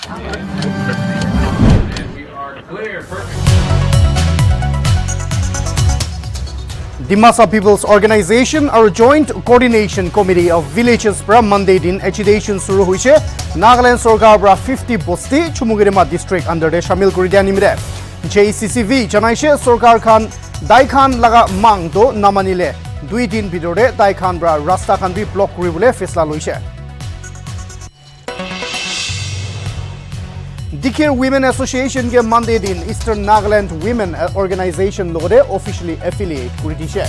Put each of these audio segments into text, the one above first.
We are clear. Perfect. Dimasa People's Organization or Joint Coordination Committee of Villages Bra Monday din agitation suru huise Nagaland Sorkar Bra 50 Bosti Chumugirima district under the Shamil Kuridia Nimre JCCV Janaishe Sorkar Khan Daikhan Laga Mang do Namanile Dui din bidore Daikhan Bra Rasta Khan bi block kuribule fesla loise Dikir Women Association ke Monday din Eastern Nagaland Women Organization logode officially affiliate kuritishe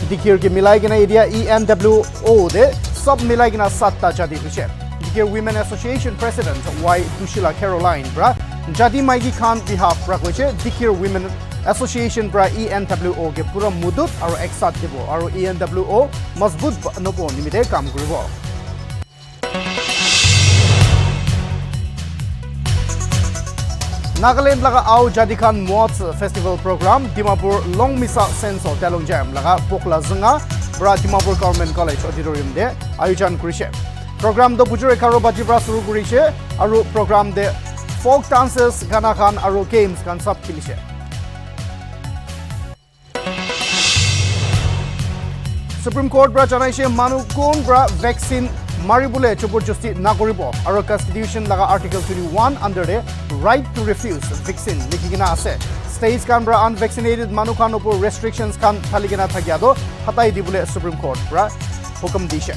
Dikir ke milai gina area ENWO de sub milai gina satta jadi huise Dikir Women Association President Y Dushila Caroline bra jadi maigi Khan behalf bra hoise Dikir Women Association bra ENWO ke pura mudut aro exat debo aro ENWO mazbut nopo nimite kam kuribo Nagaland laga Ao Jadikan Moats Festival Program Dimapur Long Misa Senso Telong Jam laga Pokla Zunga Bra Dimapur Government College Auditorium de Ayujan Kurishe Program do Bujure Karo Bajibra Suru Kurishe Aru program de folk dances Gana Khan Aru games kan sab kilishe Supreme Court bra janaishe manu kon bra vaccine Maribule Chupur Justi Nagoribo, our Constitution Laga Article 21 under the right to refuse vaccine Likigina Ase. States can bra unvaccinated Manukanopo restrictions can Taligana Tagiado, Hatai Dibule Supreme Court, bra Hukum Dishe.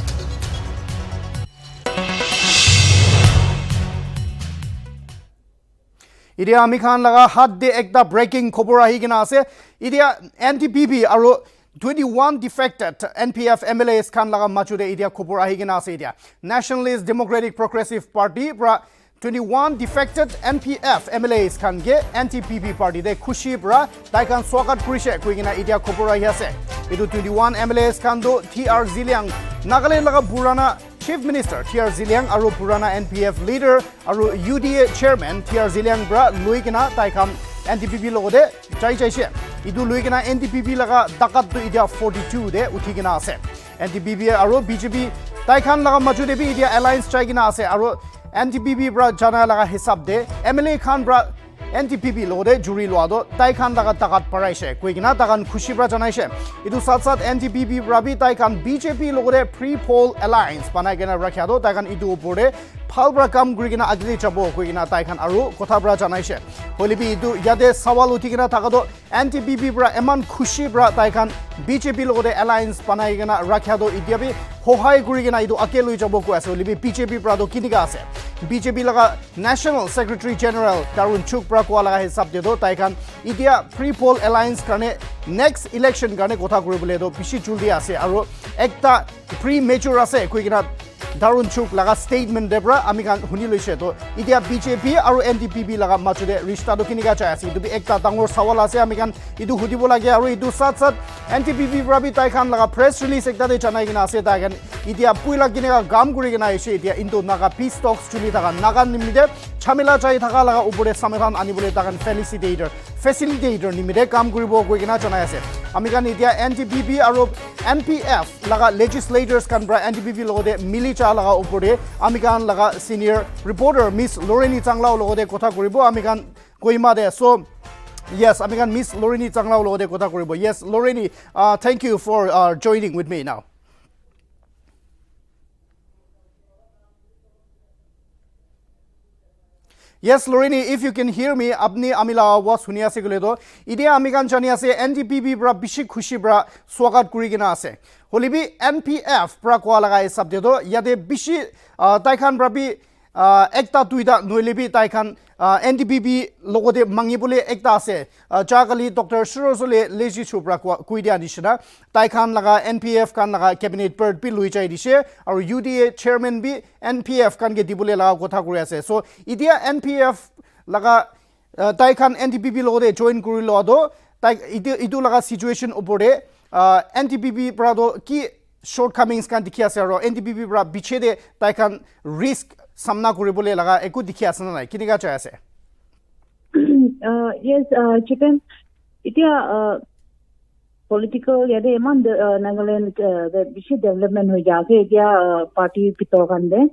Idia Amikhan Laga had the ekta breaking Kobora Higina Ase, Idia NTPB Aro 21 defected NPF MLAs kan laga machude idia khobor ahigena ase idia Nationalist Democratic Progressive Party bra 21 defected NPF MLAs kan ge NTPB party de khushi bra tai kan swagat kurise kuigena idia khobor ahi ase idu 21 MLAs kan do TR Ziliang Nagaland laga Burana Chief Minister TR Ziliang aru Burana NPF leader aru UDA chairman TR Ziliang bra luigena tai kan NTPB logode chai she idu luigena NTPB laga dakat tu idia 42 de uthigena ase NTPB aro BJP taikhan laga majude bi idia alliance chaigena ase aro NTPB bra jana laga hisab de MLA Khan bra NTPB lode juri loado taikhan laga dakat paraise koigena takan khushi bra janaise idu sat sat NTPB bra bi taikhan BJP logode pre-poll alliance banagena rakhya do taikhan idu opore Palbra kam gurigina agli chabo koigina taikhan aru kotha bra janaise holibi idu yade sawal uthigena thakado NTPB bra eman khushi bra taikhan BJP logode alliance banaigena rakhya do idiabi hohai gurigina idu akelui chabo ko ase holibi BJP bra do kiniga ase BJP laga National Secretary General Tarun Chuk bra ko laga hisab de do taikhan idia pre-poll alliance karne next election karne kotha kuribole do bishi juldi ase aru ekta pre-mature ase koigina Darun Chuk laga statement debra amikan huni loise to idia BJP aru NTPB laga machude rishta do kiniga chai ase idu bi ekta dangor sawal ase amikan idu hudibo lage aru idu sat sat NTPB rabi taikhan laga press release ekta de janai gina ase taikhan idia puila kinega gam guri gina ase idia indo naga peace talks chuli taga naga nimide chamila chai thaga laga upore samethan anibole tagan facilitator nimide kam guribo goi gina janai ase amikan idia NTPB aru NPF laga legislators kan bra NTPB logode mili laga upore amikan laga senior reporter Miss Loreni Changlao logode kotha koribo amikan koima de so yes amikan Miss Loreni Changlao logode kotha koribo yes Loreni thank you for joining with me now Yes, Loreni, if you can hear me, apni amila was hunia se gule do. Idia amikan chania se NTPB bra bishi khushi bra swagat kuri gina ase. Holibi NPF bra kwa laga sabde do yade bishi taikhan bra bi ekta tuida noilibi taikhan NTPB logode mangibule ekta ase. Chagali Dr. Shirozole leji chupra kuidia nishna. Taikhan laga NPF kan laga cabinet bird bi luichai dishe aru UDA chairman bi NPF kan ge dibule laga kotha kuri ase. So idia NPF laga taikhan NTPB logode join kuri lo do tai idu laga situation opore NTPB prado ki shortcomings kan dikhi ase aro NTPB bra bichede taikhan risk samna kuribole laga eku dikhi ase na kiniga chai ase yes chicken itia political yade eman Nagaland the bishi development ho jaage itia party pitor kande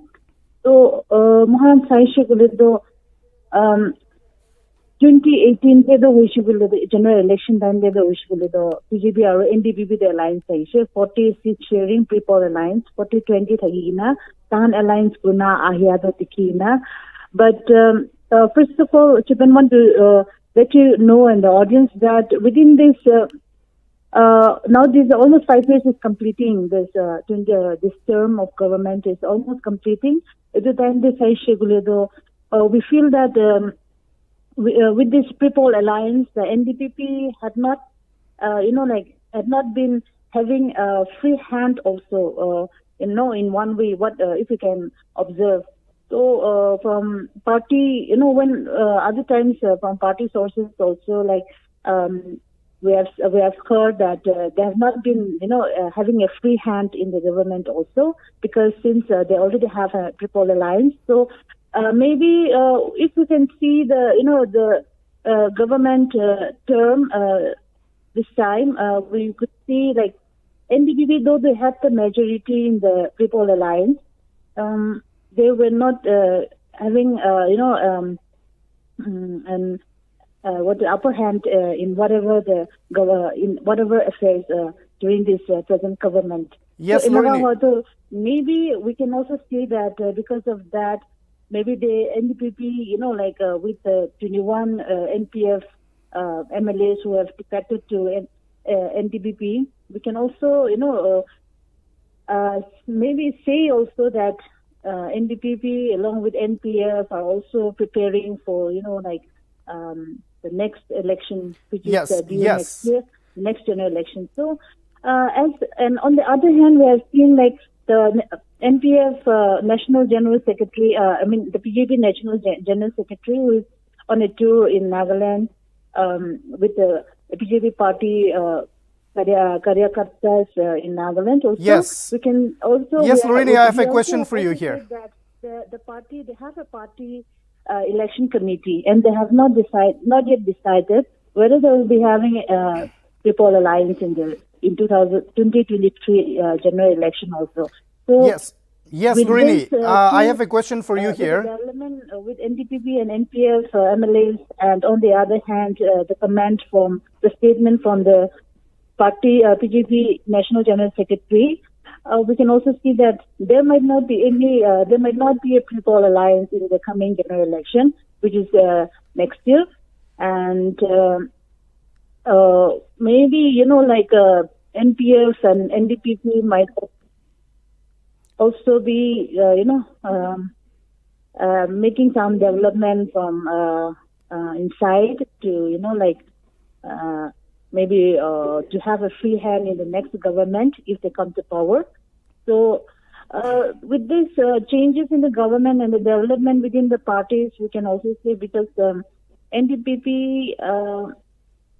to mohan saishe gule do 2018 पे तो हुई शुरू ले general election time पे तो हुई शुरू ले तो BJP और NDPP the alliance है इसे 40 seat sharing pre-poll alliance 40-20 थी ना तान alliance को ना आहिया तो दिखी ना but first of all Chipan want to let you know in the audience that within this now this almost 5 years is completing this this term of government is almost completing at the time this I schedule we feel that with this pre-poll alliance, the NDPP had not, had not been having a free hand also, in one way, what if you can observe. So from party, when other times from party sources also, like we have heard that they have not been, having a free hand in the government also, because since they already have a pre-poll alliance, so. Maybe if we can see the government term this time, we could see like NDPP, though they had the majority in the pre-poll alliance, they were not having what the upper hand in whatever in whatever affairs during this present government. Yes, so, maybe we can also see that because of that. Maybe the NDPP, with the 21 NPF MLAs who have defected to NDPP, we can also, maybe say also that NDPP along with NPF are also preparing for, the next election, which is next year, next general election. So, and on the other hand, we have seen the NPF National General Secretary, the BJP National General Secretary, who is on a tour in Nagaland with the BJP party Karyakartas in Nagaland. Also, yes. We can also. Yes, Lorini, I have a question for you here. That the party, they have a party election committee, and they have not yet decided whether they will be having a pre-poll alliance in 2023 general election also. So yes, Lorini, I have a question for you here. Development with NDPP and NPF MLAs, and on the other hand, the comment from the statement from the party BJP National General Secretary, we can also see that there might not be a pre-poll alliance in the coming general election, which is next year, and maybe NPF and NDPP might also be, making some development from inside to, maybe to have a free hand in the next government if they come to power. So, with these changes in the government and the development within the parties, we can also say because NDPP,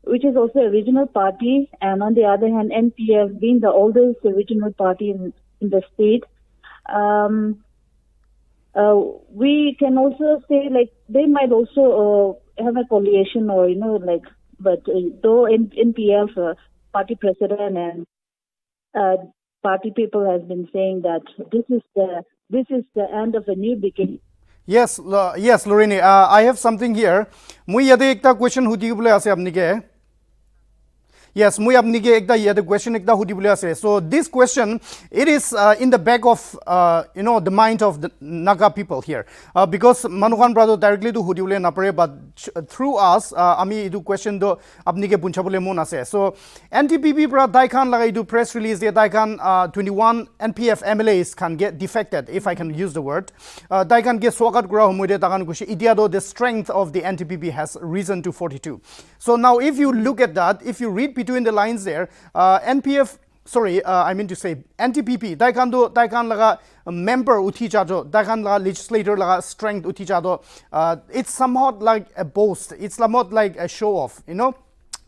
which is also a regional party, and on the other hand, NPF being the oldest regional party in the state, we can also say they might also have a coalition or but though NPF party president and party people has been saying that this is the end of a new beginning. Yes, Lorini, I have something here. Mui yade ekta question hudi bole ase apni ke. Yes, mui apni ke ekta yade question ekta hudi bole ase. So this question, it is in the back of the mind of the Naga people here, because Manukan brother directly to hudi bole napare, but through us, ami idu question do apni ke puncha bole mon ase. So NTPP pra daikan lagai do press release de daikan 21 NPF MLAs can get defected, if I can use the word. Daikan get swagat gura homuide dakan kushi idia do the strength of the NTPP has risen to 42. So now if you look at that, if you read between the lines there, NPF, sorry, I mean to say NTPP, daikan laga member uthi chajo, daikan laga legislator laga strength uthi chado, it's somewhat like a boast, it's somewhat like a show off,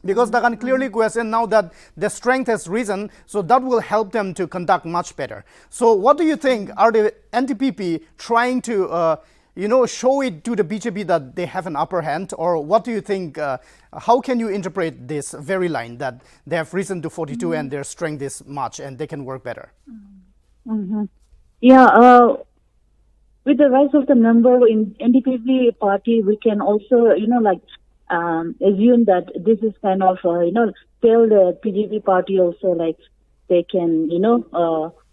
because they can clearly question now that the strength has risen, so that will help them to conduct much better. So what do you think? Are the NTPP trying to show it to the BJP that they have an upper hand, or what do you think? How can you interpret this very line that they have risen to 42 and their strength is much and they can work better? Yeah, with the rise of the number in NDPV party, we can also, assume that this is kind of, tell the PGP party also like they can,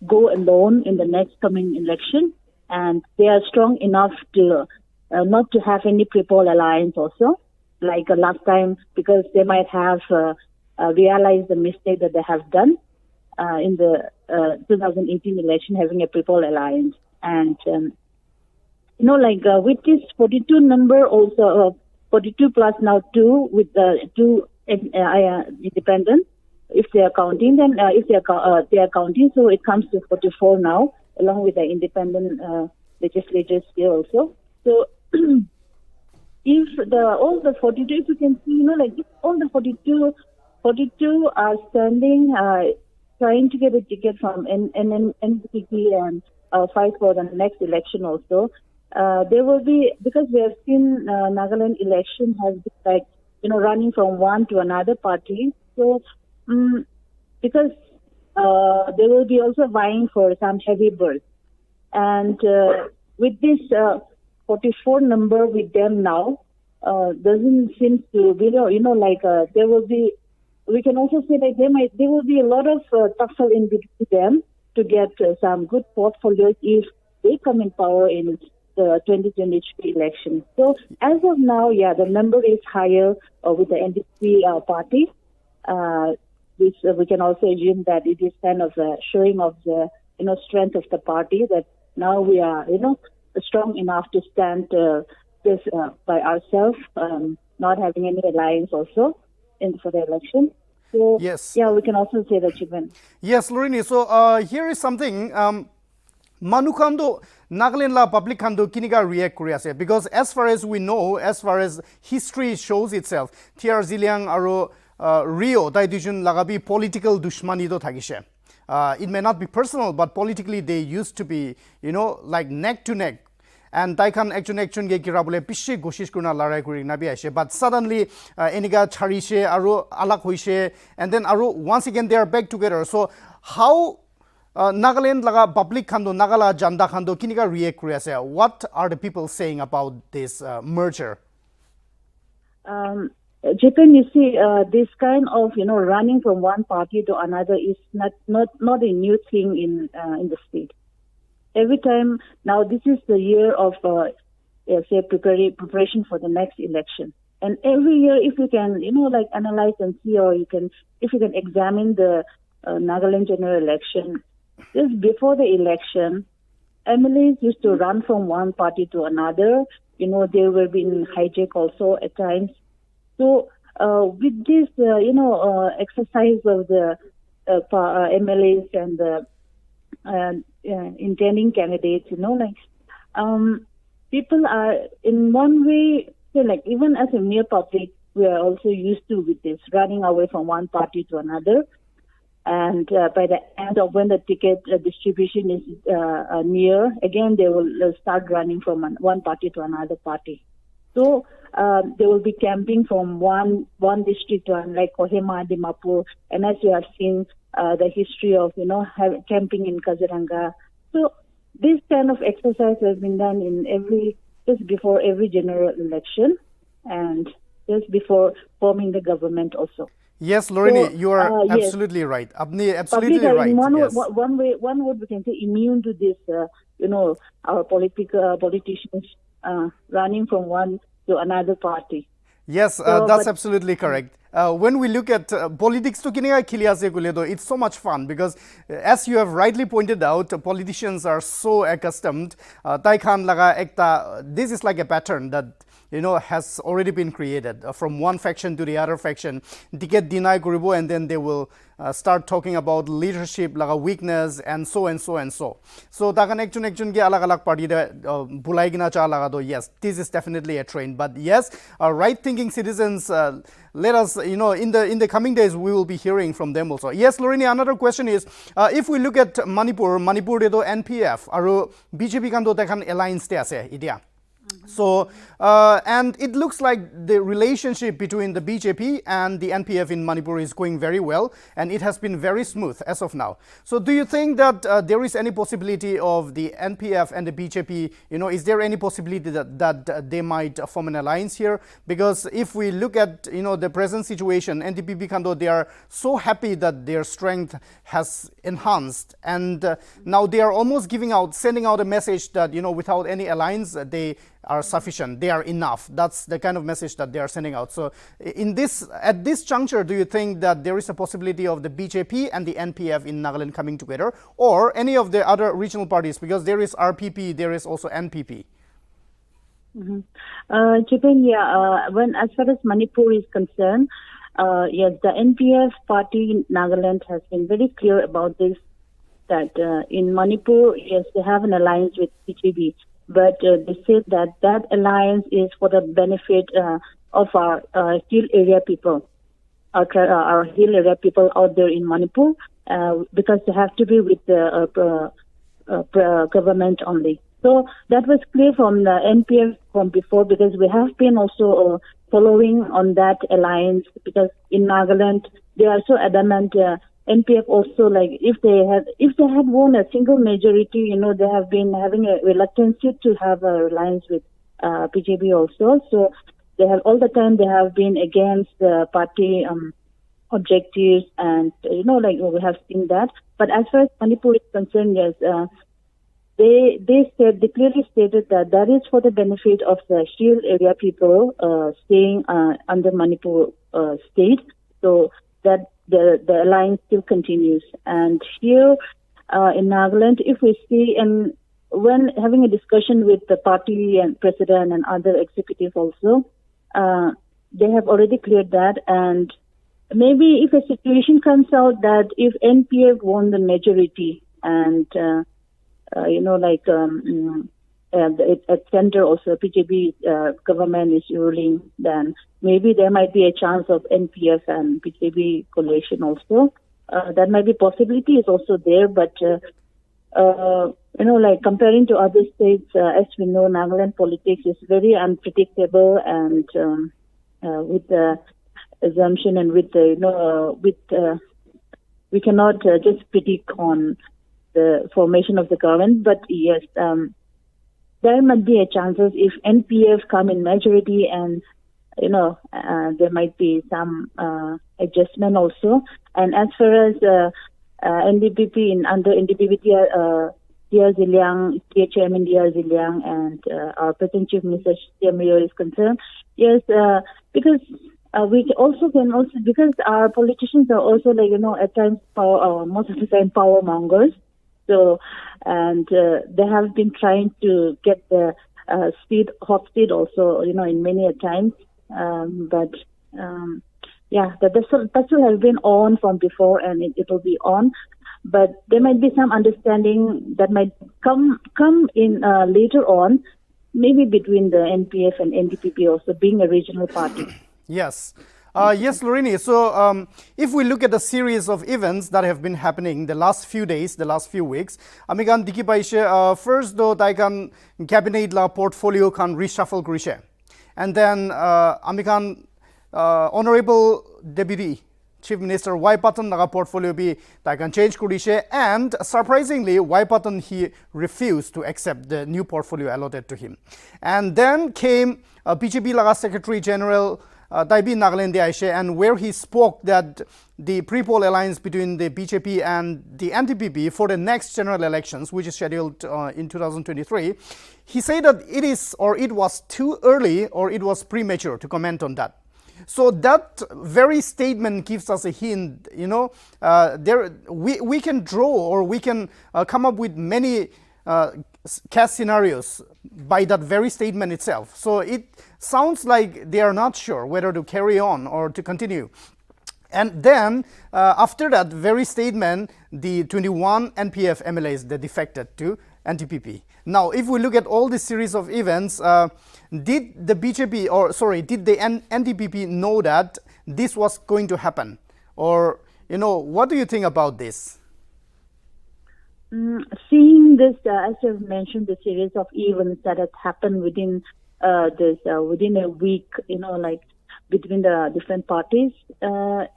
go alone in the next coming election, and they are strong enough to not to have any pre-poll alliance also, like last time, because they might have realized the mistake that they have done in the 2018 election, having a pre-poll alliance. And, with this 42 number also, 42 plus now 2 with the 2 independent, if they are counting, then if they are counting, so it comes to 44 now, along with the independent legislators here also. So if all the 42, if you can see, if all the 42 are standing, trying to get a ticket from NPP and fight for the next election also, there will be, because we have seen Nagaland election has been running from one to another party. So because they will be also vying for some heavy berths. And with this 44 number with them now, doesn't seem to be, there will be, we can also say that there will be a lot of tussle in between them to get some good portfolios if they come in power in the 2023 election. So as of now, the number is higher with the NDP party. Which we can also assume that it is kind of showing of the strength of the party, that now we are strong enough to stand this by ourselves, not having any alliance also for the election. So yes, we can also say that achievement. Yes, Lorini. So here is something. Manukando Nagaland la public kando kiniga react kuriase, because as far as we know, as far as history shows itself, TR Ziliang aro Rio Daidijun lagabi political dushmani do thagishe. It may not be personal, but politically they used to be, like neck to neck. And Taikan action ge kirabule pishe goshish kurna larai kuri nabi aise. But suddenly eniga charishe aro alak hoise, and then aro once again they are back together. So how Nagaland laga public khando Nagala janda khando kiniga react kuriase? What are the people saying about this merger? Japan, you see, this kind of running from one party to another is not a new thing in the state. Every time now, this is the year of say preparation for the next election, and every year, if you can analyze and see, or if you can examine the Nagaland general election, just before the election, MLAs used to run from one party to another. There will be hijack also at times. So with this, exercise of the MLAs and the intending candidates, people are in one way, even as a mere public, we are also used to with this, running away from one party to another. And by the end of when the ticket distribution is near, again, they will start running from one party to another party. So they will be camping from one district to another, like Kohima, Dimapur, and as you have seen the history of camping in Kaziranga. So this kind of exercise has been done just before every general election, and just before forming the government also. Yes, Lorini, So, you are yes. absolutely right. Absolutely Public are right. in Yes. one word we can say immune to this. Our politicians running from one to another party. Yes, So, that's but- absolutely correct. When we look at politics, it's so much fun because, as you have rightly pointed out, politicians are so accustomed. This is like a pattern that has already been created from one faction to the other faction. Ticket deny kuribo, and then they will start talking about leadership, like a weakness, and so and so and so. So, takan ekjon ke alag party bulai gina cha laga do. Yes, this is definitely a trend. But yes, right-thinking citizens, let us, in the coming days, we will be hearing from them also. Yes, Lorini, another question is, if we look at Manipur de do NPF, aru BJP kan do takan alliance te ase, idia. So, and it looks like the relationship between the BJP and the NPF in Manipur is going very well, and it has been very smooth as of now. So, do you think that there is any possibility of the NPF and the BJP, is there any possibility that they might form an alliance here? Because if we look at, the present situation, NTPP Kando, they are so happy that their strength has enhanced, and now they are almost sending out a message that, without any alliance, they are sufficient, they are enough. That's the kind of message that they are sending out. So at this juncture, do you think that there is a possibility of the BJP and the NPF in Nagaland coming together, or any of the other regional parties? Because there is RPP, there is also NPP. Chipen, when as far as Manipur is concerned, yes, the NPF party in Nagaland has been very clear about this, that in Manipur, yes, they have an alliance with BJP. But they said that alliance is for the benefit of our hill area people, our hill area people out there in Manipur, because they have to be with the government only. So that was clear from the NPF from before, because we have been also following on that alliance, because in Nagaland they are so adamant. NPF also, like, if they had won a single majority, they have been having a reluctance to have a alliance with BJP also. So they have all the time they have been against the party objectives, and like we have seen that. But as far as Manipur is concerned, yes, they clearly stated that is for the benefit of the hill area people staying under Manipur state. So that the alliance still continues. And here in Nagaland, if we see, and when having a discussion with the party and president and other executives also, they have already cleared that. And maybe if a situation comes out that if NPF won the majority and, at center also BJP government is ruling, then maybe there might be a chance of NPF and BJP coalition also. That might be possibility is also there, but comparing to other states, as we know, Nagaland politics is very unpredictable, and with the assumption and with the we cannot just predict on the formation of the government. But yes, there might be a chances if NPF come in majority, and there might be some adjustment also. And as far as NDPP under NDPP, Dia Ziliang, Chairman Dia Ziliang, and our President Chief Minister Rio is concerned, yes, because we also because our politicians are also at times most of the time power mongers. So, and they have been trying to get the hot speed also, in many a times. But the battle has been on from before, and it will be on. But there might be some understanding that might come in later on, maybe between the NPF and NDPP also being a regional party. Yes. Yes, Lorini. So if we look at the series of events that have been happening the last few days, the last few weeks, Amigan Diki Paishe, first though, Taikan cabinet la portfolio can reshuffle Grisha. And then Amigan Honorable Deputy Chief Minister Waipatan Naga portfolio be Taikan change Kurishe, and surprisingly, Waipatan he refused to accept the new portfolio allotted to him. And then came BJP Laga Secretary General Taibi Nagaland Aishe, and where he spoke that the pre-poll alliance between the BJP and the NTPP for the next general elections, which is scheduled in 2023, he said that it was too early or it was premature to comment on that. So that very statement gives us a hint, we can draw, or we can come up with many case scenarios by that very statement itself. So it sounds like they are not sure whether to carry on or to continue. And then after that very statement, the 21 NPF MLAs, they defected to NTPP. Now, if we look at all this series of events, did the NTPP know that this was going to happen? Or, what do you think about this? Seeing this, as you've mentioned, the series of events that has happened within within a week, like between the different parties, like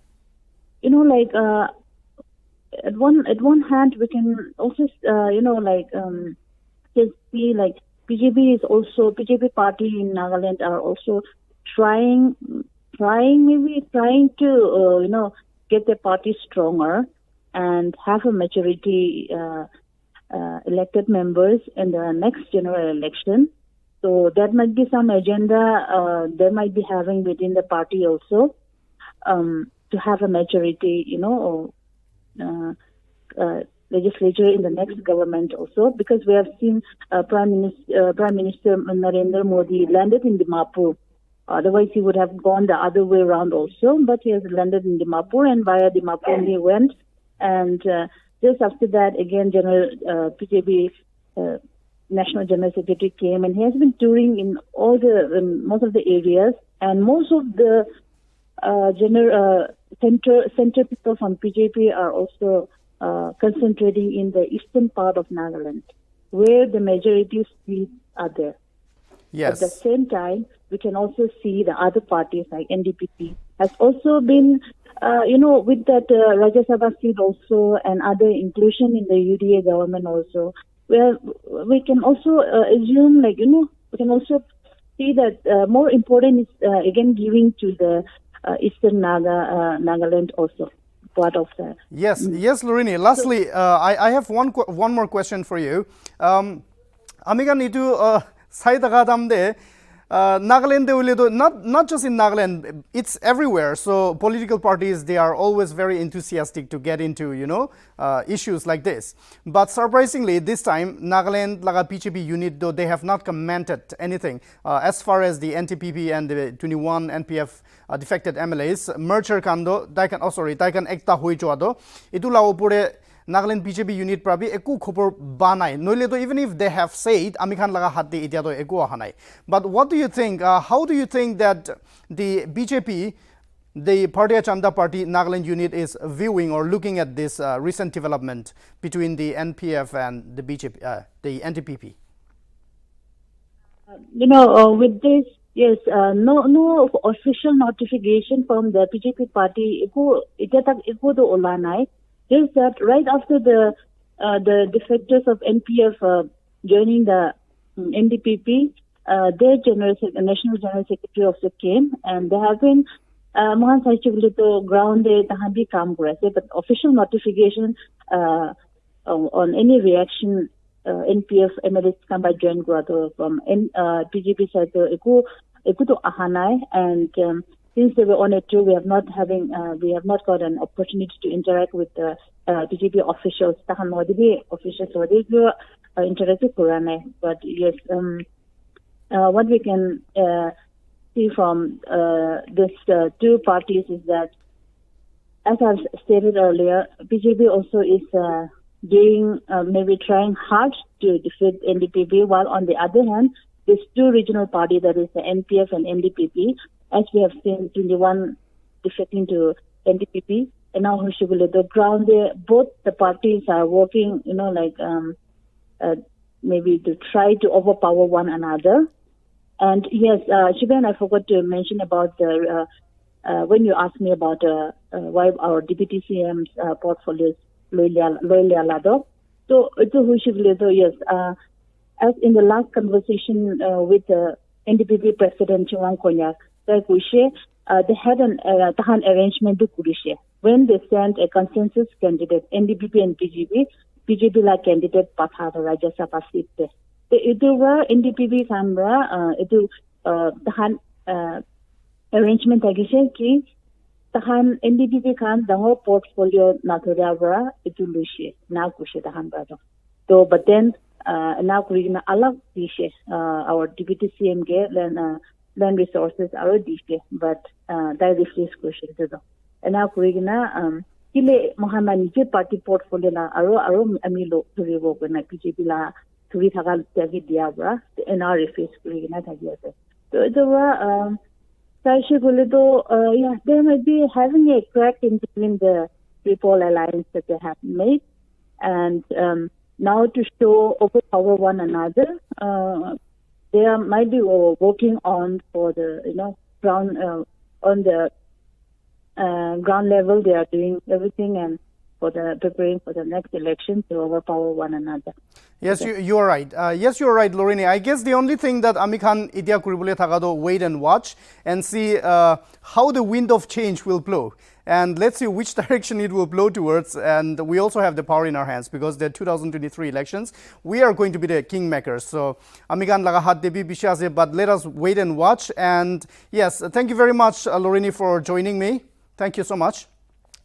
at one hand we can also just see like BJP party in Nagaland are also trying to get the party stronger and have a majority elected members in the next general election. So that might be some agenda they might be having within the party also to have a majority, legislature in the next government also, because we have seen Prime Minister Narendra Modi landed in Dimapur. Otherwise, he would have gone the other way around also, but he has landed in Dimapur, and via Dimapur he went. And just after that, again, PJB National General Secretary came, and he has been touring in all most of the areas, and most of the center people from PJP are also concentrating in the eastern part of Nagaland, where the majority seats are there. Yes. At the same time, we can also see the other parties like NDPP has also been, with that Rajya Sabha seat also and other inclusion in the UDA government also, where we can also assume, we can also see that more important is again giving to the Eastern Nagaland also. Part of that. Yes, Lorini. Lastly, I have one more question for you. Amiga nitu Saidakadamde Nagaland, not just in Nagaland, it's everywhere. So political parties, they are always very enthusiastic to get into, issues like this. But surprisingly, this time, Nagaland Laga PGP unit, though they have not commented anything as far as the NTPP and the 21 NPF defected MLAs merger kando, daikan ekta hui joado. Itula opure Nagaland BJP unit prabi eku khopor banai. Noile to even if they have said amikhan laga hatti itia to eku ahanai. But what do you think? How do you think that the BJP, the Bharatiya Janata Party Nagaland unit is viewing or looking at this recent development between the NPF and the BJP, the NTPP? With this, yes, no official notification from the BJP party. Eku do olanai. Is that right after the defectors of NPF joining the NDPP, their National General Secretary also came, and they have been Mohan Saichivlito grounded Tahabi Kam Kurase, but official notification on any reaction NPF MLAs come by join Gurato from PGP side to Eku to Ahanai, and since they were on a tour, we have not got an opportunity to interact with the BJP officials. Tahan Modi officials, so they were interactive Kurane. But yes, what we can see from these two parties is that, as I've stated earlier, BJP also is maybe trying hard to defeat NDPP, while on the other hand, these two regional parties, that is the NPF and NDPP, as we have seen 21 defecting to NDPP, and now the ground there, both the parties are working, maybe to try to overpower one another. And yes, Shiban, I forgot to mention about the when you asked me about why our Deputy CM's portfolios loyally alado. So it's a yes. As in the last conversation with the NDPP President Chiwang Konyak, they had an tahan arrangement to Kurishe. When they sent a consensus candidate, NDPP and PGP like candidate Pathara Rajya Sabha seat. Itu were NDPP Canberra, itu tahan arrangement agishe ki tahan NDPP kan dango portfolio natural itu lushe na kushe tahan brado. So but then now kurigina alag dishe our deputy CM ge land resources are dishe, but that refuse kushe to. And now kurigina kile Mohammed nije party portfolio la aro amilo turiwo na PGP la turi thagal tagi dia bra and our refuse kurigina thagi ase. So it was yeah, they might be having a crack in between the People Alliance that they have made, and now to show overpower one another. They might be working on for the ground on the ground level. They are doing everything and for the preparing for the next election to overpower one another. Yes, you are right. Yes, you are right, Lorini. I guess the only thing that Amikhan Idia Kuribule Tagado wait and watch and see how the wind of change will blow. And let's see which direction it will blow towards. And we also have the power in our hands because the 2023 elections, we are going to be the kingmakers. So Amikhan Laga Hat Debi Bishaze, but let us wait and watch. And yes, thank you very much, Lorini, for joining me. Thank you so much.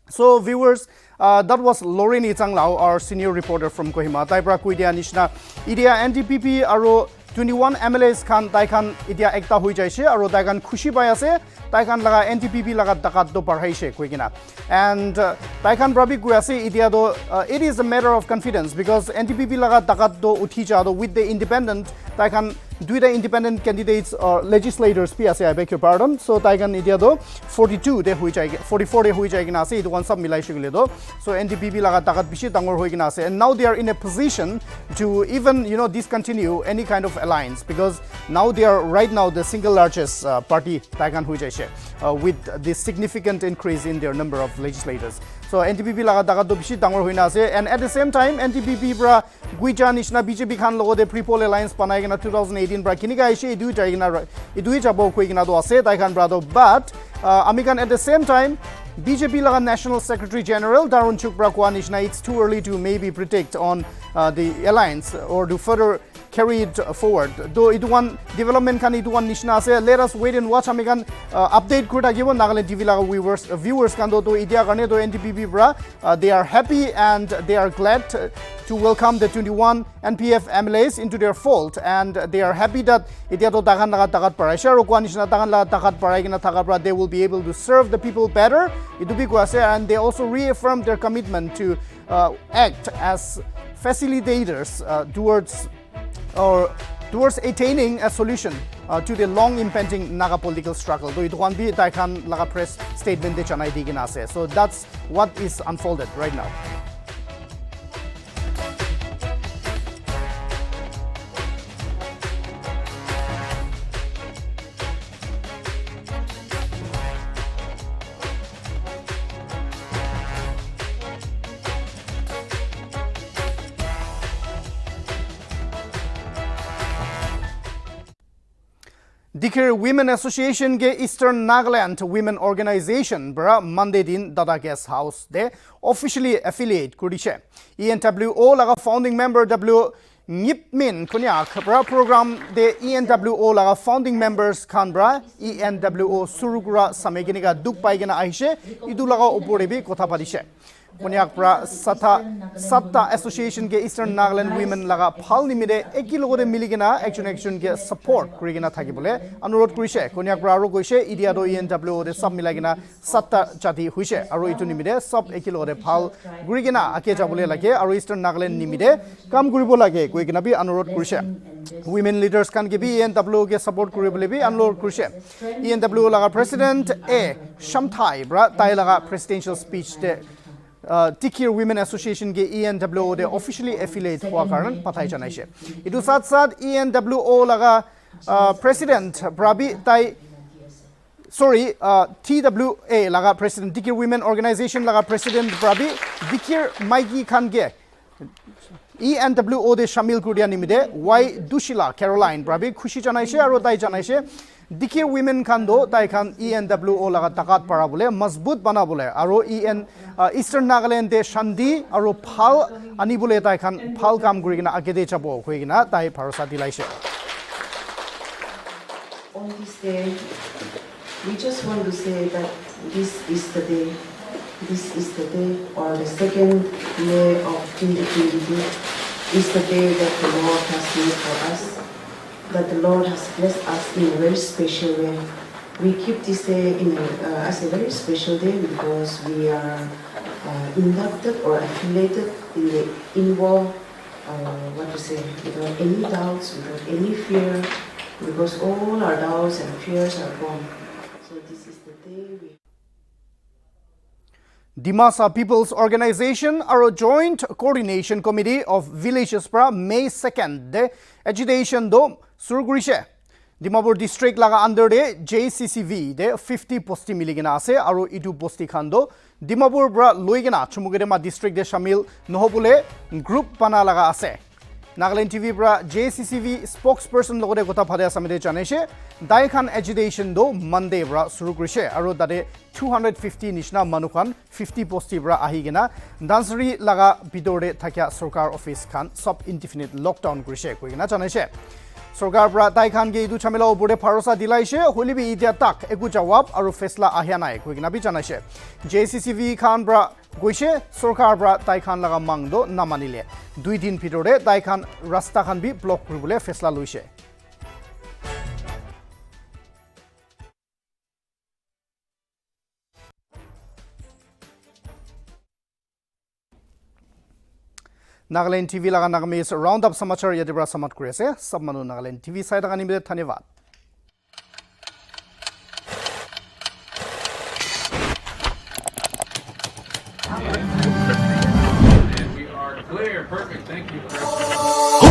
So viewers, that was Lorini Changlao, our senior reporter from Kohima. Taibra Kuidia Nishna, Idia NDPP aro 21 MLAs kan Taikan Idia Ekta Hui Jaise, aro Taikan Kushi Bayase, Taikan Laga NDPP Laga Dakat do Parhaise Kuigina. And Taikan Brabi Guyase Idia do, it is a matter of confidence because NDPP Laga Dakat do Utija do with the independent Taikan do the independent candidates or legislators PSA I beg your pardon. So Taikan Idia do 42 de hui jai 44 de hui jai ginase it one sub milai shigule do. So NDPP laga takat bishi tangor hui ginase, and now they are in a position to even discontinue any kind of alliance because now they are right now the single largest party Taikan hui jai with this significant increase in their number of legislators. So NDPP laga takat do bishi tangor hui na ase, and at the same time NDPP bra Guija nishna BJP khan logo de pre-poll alliance panai gina 2018 bra kiniga ishe idui jai gina idui jabo koi gina do ase Taikan bra do, but Amikan at the same time BJP laga National Secretary General Darun Chukbra kwa nishna it's too early to maybe predict on the alliance or to further carry it forward. Though it one development kan it one nishna ase, let us wait and watch. Amikan update kurta gibo Nagaland TV laga viewers kan do idia karne do NDPP bra they are happy and they are glad to welcome the 21 NPF MLAs into their fold, and they are happy that idia do dagan laga takat parai sharo kwa nishna dagan laga takat parai gina takat bra they will be able to serve the people better. Idubi ko ase, and they also reaffirm their commitment to act as facilitators towards attaining a solution to the long impending Naga political struggle. Though it won't be Taikan Laga press statement de chanai digina se. So that's what is unfolded right now. Dikir Women Association ke Eastern Nagaland Women Organization bra Monday din Dada Guest House de officially affiliate kurishe. ENWO laga founding member W Ngipmin Konyak bra program de ENWO laga founding members kan bra ENWO surugura sameginiga duk paigena ahishe idu laga oporebi kotha padishe. Konyak pra Satta Association ke Eastern Nagaland Women laga phal nimide ekilogore miligena action ke support kurigena thakibole anurod kurise. Konyak pra aro koise idia do ENWO de sab milagena Satta jati huise aro itu nimide sab ekilogore phal kurigena ake jabole lage aro Eastern Nagaland nimide kam kuribo lage koigena bi anurod kurise. Women leaders kan ke bi ENWO ke support kuribole bi anurod kurise. ENWO laga president A Shamthai bra tai laga presidential speech de Tikir Women Association ke ENWO de officially affiliate hua karan pathai janaise. Itu sat ENWO laga president Brabi tai TWA laga president Tikir Women Organization laga president Brabi Dikir Maigi Khan ke ENWO de shamil kurdia nimide Y Dushila Caroline Brabi khushi janaise aro tai janaise Dikir women kando tai kan ENWO laga takat para bole mazbut bana bole aro Eastern Nagaland de shandi aro phal ani bole tai kan phal kam gurigina agede chabo hoigina tai bharosa dilaise. On this day, we just want to say that this is the day, or the second day of 2022 is the day that the Lord has made for us, that the Lord has blessed us in a very special way. We keep this day as a very special day because we are inducted or affiliated in the INWO, without any doubts, without any fear, because all our doubts and fears are gone. So this is the day we... Dimasa People's Organization aro Joint Coordination Committee of Villages pra May 2nd de agitation do surgurishe. Dimapur district laga under de JCCV de 50 posti miligena ase aro itu posti khando Dimapur pra loigena chumugedema district de shamil nohobule group pana laga ase. Nltv pra JCCV spokesperson logode gota phade asamide janeshe daikhan agitation do Monday pra suru kurise aro dade 250 nishna manukhan 50 posti pra ahigena dansari laga bidore thakya sarkar office khan sub indefinite lockdown kurise koigena janeshe Sarkar pra daikhan ge idu chamela obore bharosa dilaise holibi idia tak egu jawab aro fesla ahya nai koigena bi janaise JCCV khan pra goise sarkar pra daikhan laga mangdo namanile 2 din bidore daikhan rasta khan bi block kuribole fesla loise Nltv laga Nagamese Roundup samachar yadibra samat kuri ase sab manu Nltv side laga nimide dhanyawad And we are clear. Perfect. Thank you, Chris.